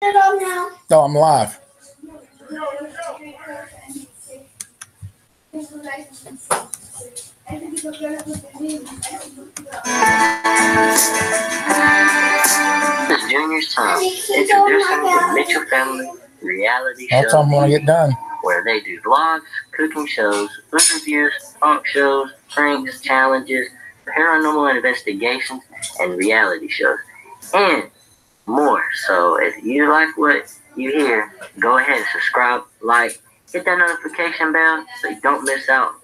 No, I'm live. This is Junior's time introducing the Mitchell Family reality show. That's all I'm gonna get done. Where they do vlogs, cooking shows, food reviews, funk shows, pranks, challenges, paranormal investigations, and reality shows, and more. So if you like what you hear, go ahead and subscribe, like, hit that notification bell so you don't miss out.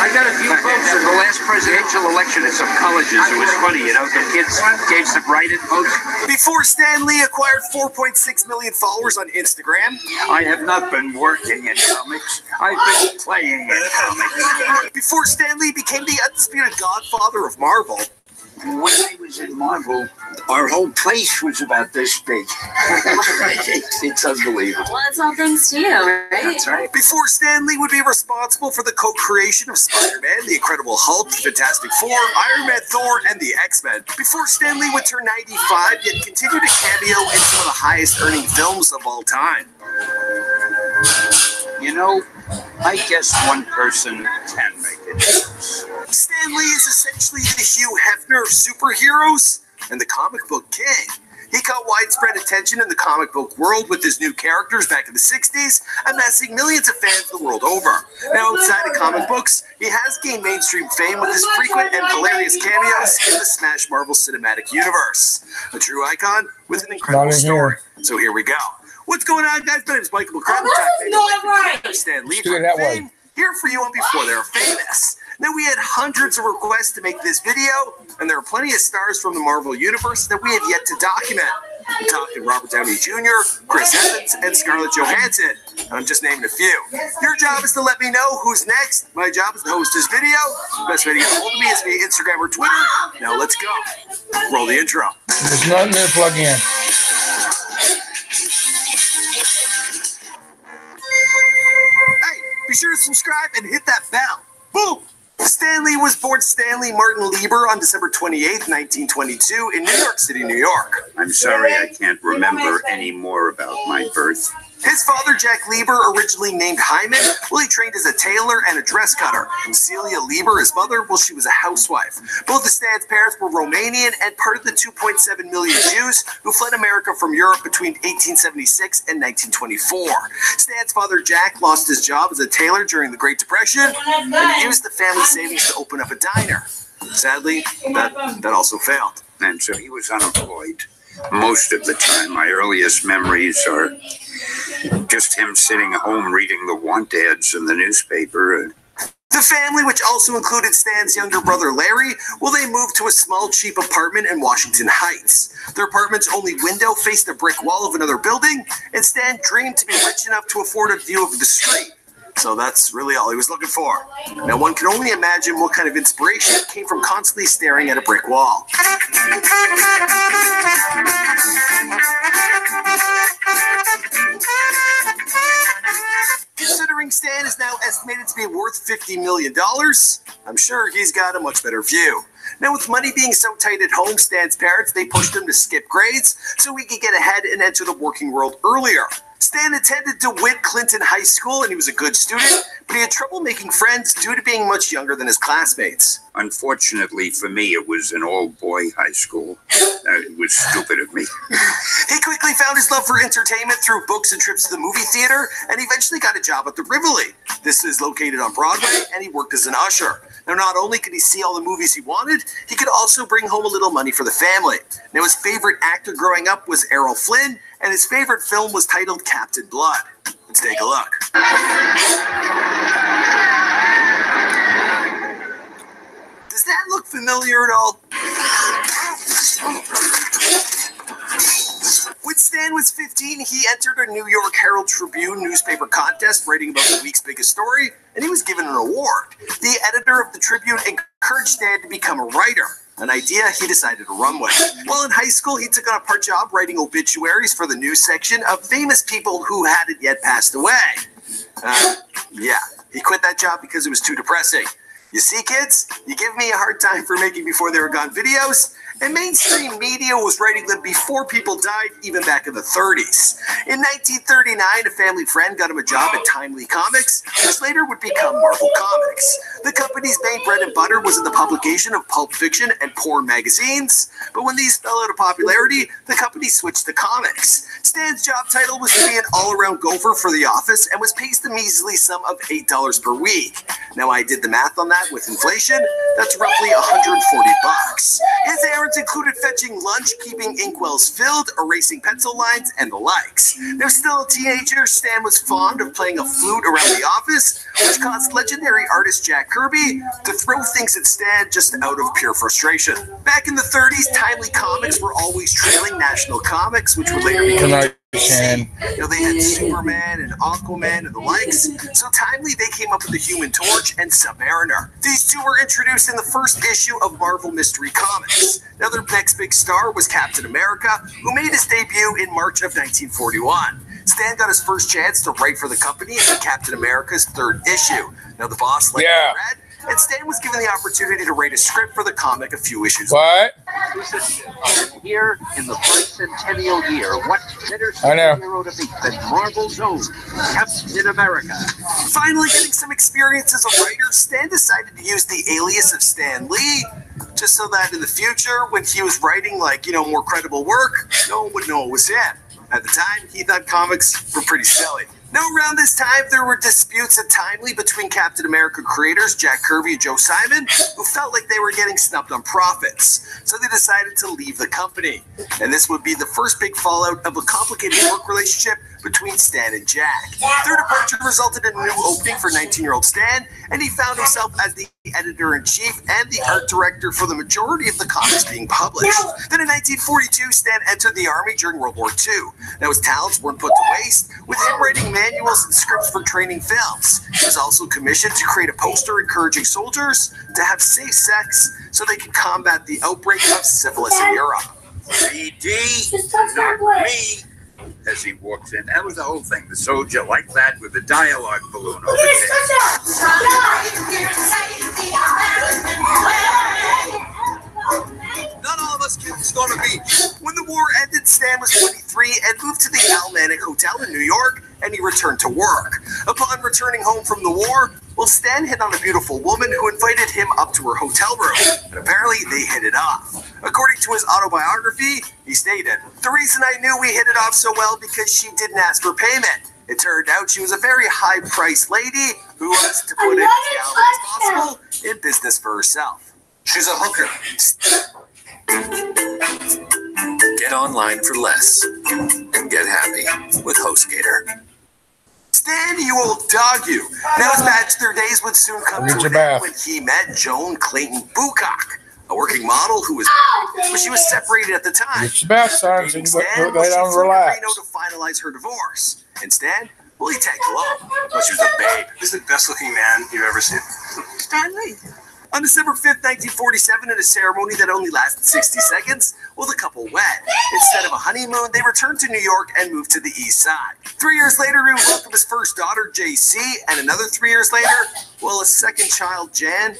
I got a few folks in the last presidential election at some colleges. It was funny, you know, the kids gave some write-in votes. Before Stan Lee acquired 4.6 million followers on Instagram. I have not been working in comics. I've been playing in comics. Before Stan Lee became the undisputed godfather of Marvel. When I was in Marvel, our whole place was about this big. It's unbelievable. Well, it's all thanks to you, right? That's right. Before Stan Lee would be responsible for the co-creation of Spider-Man, the Incredible Hulk, Fantastic Four, Iron Man, Thor, and the X-Men. Before Stan Lee would turn 95, yet continued to cameo in some of the highest-earning films of all time. You know, I guess one person can make it. Stan Lee is essentially the Hugh Hefner of superheroes and the comic book king. He caught widespread attention in the comic book world with his new characters back in the 60s, amassing millions of fans the world over. Now, outside of comic books, he has gained mainstream fame with his frequent and hilarious cameos in the Smash Marvel Cinematic Universe. A true icon with an incredible story. So here we go. What's going on, guys? My name is Michael McCracken. Stan Lee from fame. Here for you on Before They're Famous. Now, we had hundreds of requests to make this video, and there are plenty of stars from the Marvel Universe that we have yet to document. I'm talking Robert Downey Jr., Chris Evans, and Scarlett Johansson. I'm just naming a few. Your job is to let me know who's next. My job is to host this video. Best way to get a hold of me is via Instagram or Twitter. Now, let's go. Roll the intro. There's nothing there to plug in. Be sure to subscribe and hit that bell. Boom! Stan Lee was born Stanley Martin Lieber on December 28th, 1922 in New York City, New York. I'm sorry I can't remember any more about my birth. His father, Jack Lieber, originally named Hyman, he trained as a tailor and a dress cutter. Celia Lieber, his mother, she was a housewife. Both of Stan's parents were Romanian and part of the 2.7 million Jews who fled America from Europe between 1876 and 1924. Stan's father, Jack, lost his job as a tailor during the Great Depression and used the family savings to open up a diner. Sadly, that also failed. And so he was unemployed most of the time. My earliest memories are just him sitting home reading the want ads in the newspaper. The family, which also included Stan's younger brother Larry, they moved to a small, cheap apartment in Washington Heights. Their apartment's only window faced a brick wall of another building, and Stan dreamed to be rich enough to afford a view of the street. So that's really all he was looking for. Now, one can only imagine what kind of inspiration came from constantly staring at a brick wall. Considering Stan is now estimated to be worth $50 million, I'm sure he's got a much better view. Now, with money being so tight at home, Stan's parents, they pushed him to skip grades so he could get ahead and enter the working world earlier. Stan attended DeWitt Clinton High School, and he was a good student, but he had trouble making friends due to being much younger than his classmates. Unfortunately for me, it was an all-boy high school. It was stupid of me. He quickly found his love for entertainment through books and trips to the movie theater, and eventually got a job at the Rivoli. This is located on Broadway, and he worked as an usher. Now, not only could he see all the movies he wanted, he could also bring home a little money for the family. Now, his favorite actor growing up was Errol Flynn, and his favorite film was titled Captain Blood. Let's take a look. Does that look familiar at all? When Stan was 15, he entered a New York Herald Tribune newspaper contest writing about the week's biggest story, and he was given an award. The editor of the Tribune encouraged Stan to become a writer. an idea he decided to run with. While in high school, he took on a part job writing obituaries for the news section of famous people who hadn't yet passed away. Yeah, he quit that job because it was too depressing. You see, kids, you give me a hard time for making before they were gone videos, and mainstream media was writing them before people died, even back in the 30s. In 1939, a family friend got him a job at Timely Comics, which later would become Marvel Comics. The company's main bread and butter was in the publication of pulp fiction and porn magazines, but when these fell out of popularity, the company switched to comics. Stan's job title was to be an all-around gopher for the office and was paid the measly sum of $8 per week. Now, I did the math on that with inflation. That's roughly $140. His errands included fetching lunch, keeping inkwells filled, erasing pencil lines, and the likes. Now, still a teenager, Stan was fond of playing a flute around the office, which caused legendary artist Jack Kirby to throw things at Stan just out of pure frustration. Back in the 30s, Timely Comics were always trailing National Comics, which would later become Shannon. They had Superman and Aquaman and the likes, so Timely they came up with the Human Torch and Submariner. These two were introduced in the first issue of Marvel Mystery Comics. Now their next big star was Captain America, who made his debut in March of 1941. Stan got his first chance to write for the company in Captain America's third issue. Now the boss liked red, and Stan was given the opportunity to write a script for the comic a few issues What? Here in the bicentennial year, what better superhero to beat than Marvel's own Captain America? Finally getting some experience as a writer, Stan decided to use the alias of Stan Lee, just so that in the future, when he was writing, more credible work, no one would know it was him. At the time, he thought comics were pretty silly. Now, around this time, there were disputes at Timely between Captain America creators Jack Kirby and Joe Simon, who felt like they were getting snubbed on profits. So they decided to leave the company. And this would be the first big fallout of a complicated work relationship between Stan and Jack. Their departure resulted in a new opening for 19-year-old Stan, and he found himself as the editor-in-chief and the art director for the majority of the comics being published. Then in 1942, Stan entered the army during World War II. Now his talents weren't put to waste, with him writing manuals and scripts for training films. He was also commissioned to create a poster encouraging soldiers to have safe sex so they could combat the outbreak of syphilis in Europe. CD, not me. As he walks in, that was the whole thing. The soldier like that with the dialogue balloon over there. Not all of us kids go to the beach. When the war ended, Stan was 23 and moved to the Almanac Hotel in New York, and he returned to work. Upon returning home from the war, Stan hit on a beautiful woman who invited him up to her hotel room, and apparently they hit it off. According to his autobiography, he stated, "The reason I knew we hit it off so well because she didn't ask for payment. It turned out she was a very high-priced lady who was, to put it as gallantly as possible, in business for herself. She's a hooker." Get online for less and get happy with HostGator. Stan, you old dog, you. Now his bachelor days would soon come to an end when he met Joan Clayton Bucock, a working model who was married, but she was separated at the time. It's your bath, son, so you can lay down and relax. To finalize her divorce. And Stan, well, he tagged along. But she was a babe. This is the best looking man you've ever seen. Stan Lee. On December 5th, 1947, in a ceremony that only lasted 60 seconds, the couple wed. Instead of a honeymoon, they returned to New York and moved to the East Side. 3 years later, he welcomed his first daughter, JC, and another 3 years later, a second child, Jan.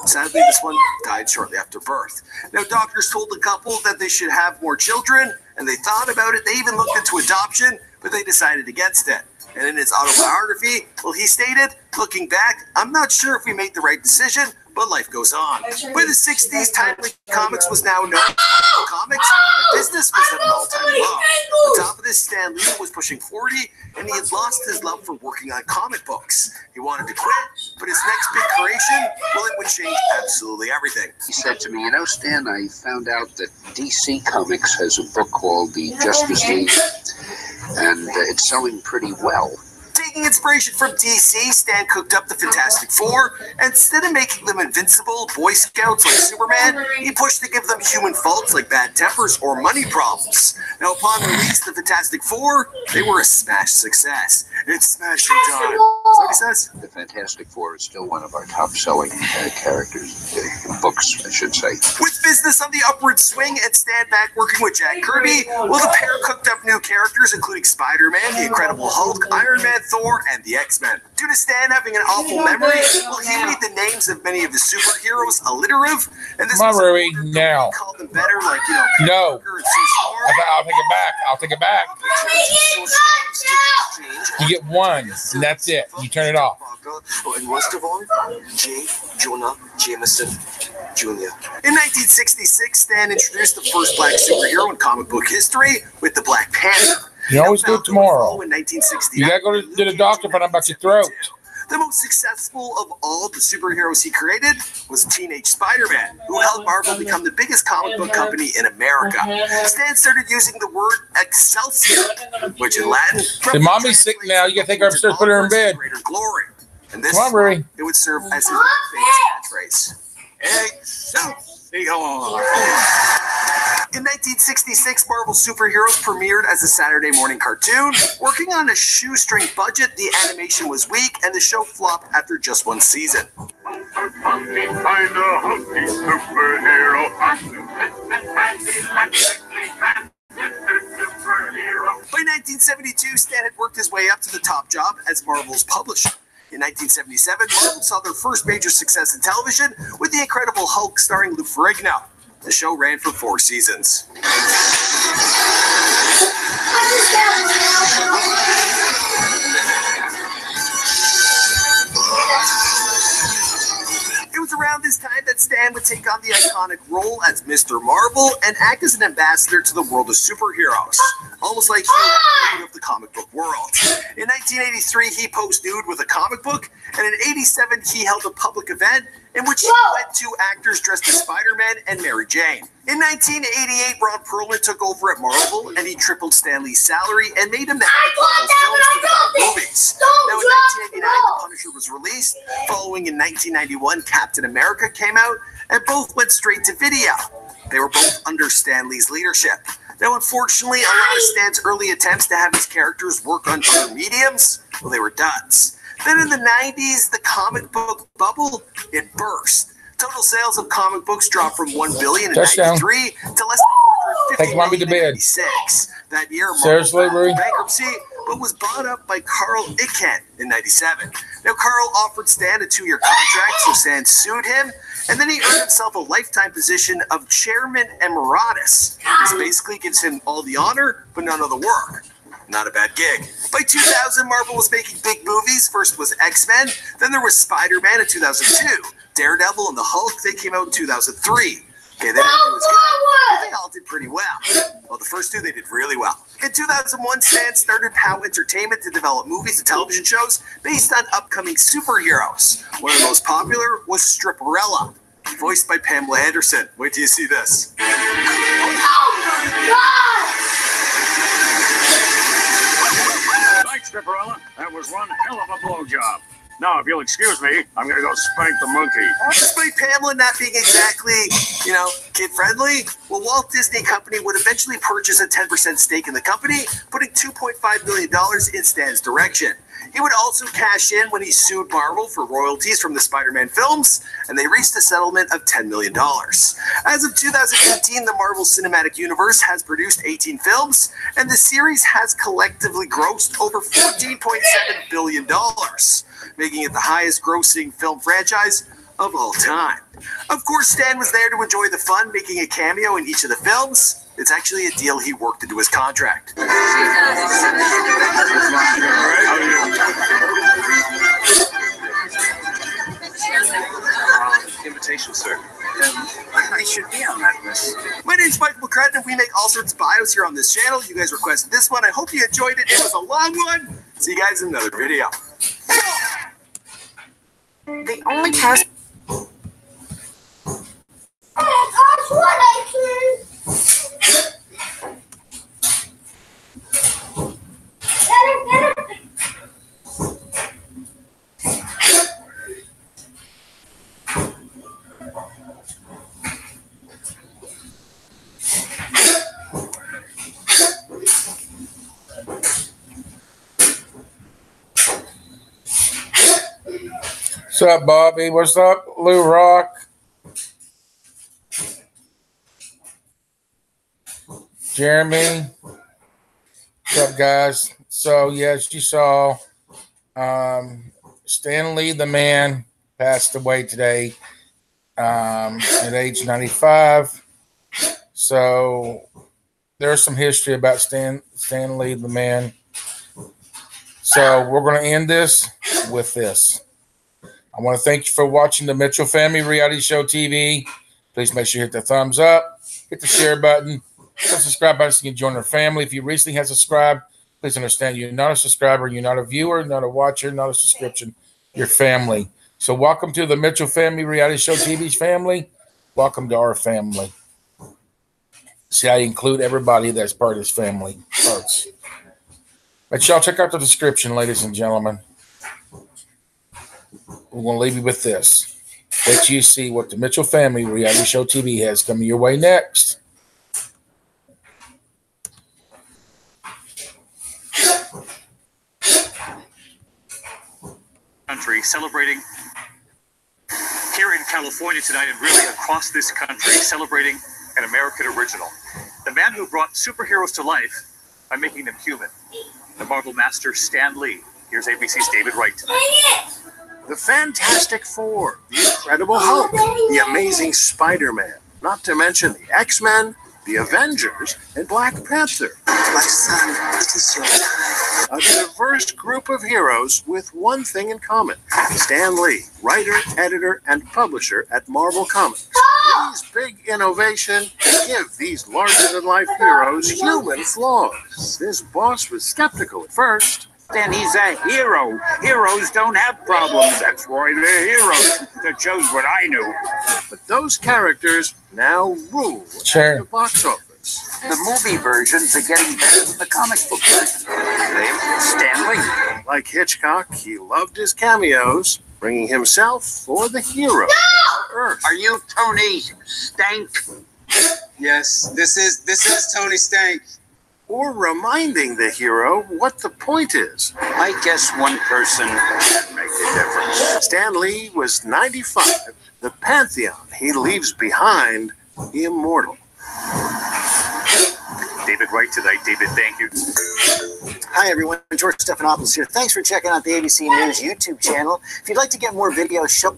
Sadly, this one died shortly after birth. Now, doctors told the couple that they should have more children, and they thought about it. They even looked into adoption, but they decided against it. And in his autobiography, he stated, "Looking back, I'm not sure if we made the right decision, but life goes on." By the 60s, Timely Comics was now known as Marvel Comics, and business was at an all-time low. On top of this, Stan Lee was pushing 40, and he had lost his love for working on comic books. He wanted to quit, but his next big creation, it would change absolutely everything. He said to me, Stan, I found out that DC Comics has a book called The Justice League, and it's selling pretty well. Taking inspiration from DC, Stan cooked up the Fantastic Four, and instead of making them invincible Boy Scouts like Superman, he pushed to give them human faults like bad tempers or money problems. Now, upon release, the Fantastic Four, they were a smash success. It's smashing time. So what he says? The Fantastic Four is still one of our top-selling characters, books, I should say. With business on the upward swing and Stan back working with Jack Kirby, well, the pair cooked up new characters, including Spider-Man, the Incredible Hulk, Iron Man, Thor, and the X-Men. Due to Stan having an awful memory, well, he made the names of many of the superheroes alliterative, and this Come on, was Ruey, now. called them better, like, you know, No. Parker and Sue Storm. I'll take it back. I'll take it back. You get one, and that's it. You turn it off. Oh, and most of all, J. Jonah Jameson Jr. In 1966, Stan introduced the first black superhero in comic book history with the Black Panther. You always do it tomorrow. In 1969, You gotta go to the doctor to find out about your throat. The most successful of all the superheroes he created was Teenage Spider-Man, who helped Marvel become the biggest comic book company in America. Stan started using the word Excelsior, which in Latin... The mommy's sick now. You gotta take her upstairs, put her in bed. Greater glory. And this Come on, Ruey. it would serve as his famous catchphrase. Excelsior! In 1966, Marvel Superheroes premiered as a Saturday morning cartoon. Working on a shoestring budget, the animation was weak, and the show flopped after just one season. By 1972, Stan had worked his way up to the top job as Marvel's publisher. In 1977, Marvel saw their first major success in television with The Incredible Hulk starring Lou Ferrigno. The show ran for 4 seasons. It was around this time that Stan would take on the iconic role as Mr. Marvel and act as an ambassador to the world of superheroes, almost like he was of the comic book world. In 1983, he posed nude with a comic book, and in 87, he held a public event in which he went to actors dressed as Spider-Man and Mary Jane. In 1988, Ron Perlman took over at Marvel, and he tripled Stan Lee's salary and made him the head of Marvel's films to develop movies. Now, in 1989, The Punisher was released. Following in 1991, Captain America came out, and both went straight to video. They were both under Stan Lee's leadership. Now, unfortunately, a lot of Stan's early attempts to have his characters work on other mediums, well, they were duds. Then in the 90s, the comic book bubble, it burst. Total sales of comic books dropped from $1 billion in 93 to less than $450 million in 96. That year, Marvel filed bankruptcy, but was bought up by Carl Icahn in 97. Now, Carl offered Stan a 2-year contract, so Stan sued him, and then he earned himself a lifetime position of chairman emeritus. This basically gives him all the honor, but none of the work. Not a bad gig. By 2000, Marvel was making big movies. First was X-Men, then there was Spider-Man in 2002. Daredevil and the Hulk, they came out in 2003. Okay, they didn't do as good, but they all did pretty well. Well, the first 2, they did really well. In 2001, Stan started POW Entertainment to develop movies and television shows based on upcoming superheroes. One of the most popular was Stripperella, voiced by Pamela Anderson. Wait till you see this. Thanks, Stripperella. That was one hell of a blowjob. Now, if you'll excuse me, I'm going to go spank the monkey. Despite Pamela not being exactly, kid-friendly, well, Walt Disney Company would eventually purchase a 10% stake in the company, putting $2.5 billion in Stan's direction. He would also cash in when he sued Marvel for royalties from the Spider-Man films, and they reached a settlement of $10 million. As of 2018, the Marvel Cinematic Universe has produced 18 films, and the series has collectively grossed over $14.7 billion, making it the highest grossing film franchise of all time. Of course, Stan was there to enjoy the fun, making a cameo in each of the films. It's actually a deal he worked into his contract. Invitation, sir. I should be on that list. My name's Michael McCrudden, and we make all sorts of bios here on this channel. You guys requested this one. I hope you enjoyed it. It was a long one. See you guys in another video. The only task. What's up, Bobby? What's up, Lou Rock? Jeremy? What's up, guys? So, yes, you saw Stan Lee, the man, passed away today at age 95. So, there's some history about Stan Lee, the man. So, we're going to end this with this. I want to thank you for watching the Mitchell Family Reality Show TV. Please make sure you hit the thumbs up, hit the share button, hit the subscribe button so you can join our family. If you recently have subscribed, please understand you're not a subscriber, you're not a viewer, not a watcher, not a subscription. You're family. So welcome to the Mitchell Family Reality Show TV's family. Welcome to our family. See, I include everybody that's part of this family. Folks. But y'all check out the description, ladies and gentlemen. We're going to leave you with this. Let you see what the Mitchell Family Reality Show TV has coming your way next. Country celebrating here in California tonight and really across this country, celebrating an American original. The man who brought superheroes to life by making them human. The Marvel master Stan Lee. Here's ABC's David Wright tonight. The Fantastic Four, the Incredible Hulk, the Amazing Spider-Man, not to mention the X-Men, the Avengers, and Black Panther. My son, it is your time. A diverse group of heroes with one thing in common. Stan Lee, writer, editor, and publisher at Marvel Comics. Lee's big innovation to give these larger-than-life heroes human flaws. His boss was skeptical at first. Then he's a hero. Heroes don't have problems. That's why they're heroes. That shows what I knew. But those characters now rule Sharon. at the box office. The movie versions are getting better than the comic book versions. Stan Lee. Like Hitchcock, he loved his cameos, bringing himself or the hero to Earth. Are you Tony Stank? Yes, this is Tony Stank. Or reminding the hero what the point is. I guess one person can make a difference. Stan Lee was 95. The pantheon he leaves behind, immortal. David Wright tonight. David, thank you. Hi, everyone. George Stephanopoulos here. Thanks for checking out the ABC News YouTube channel. If you'd like to get more videos, show...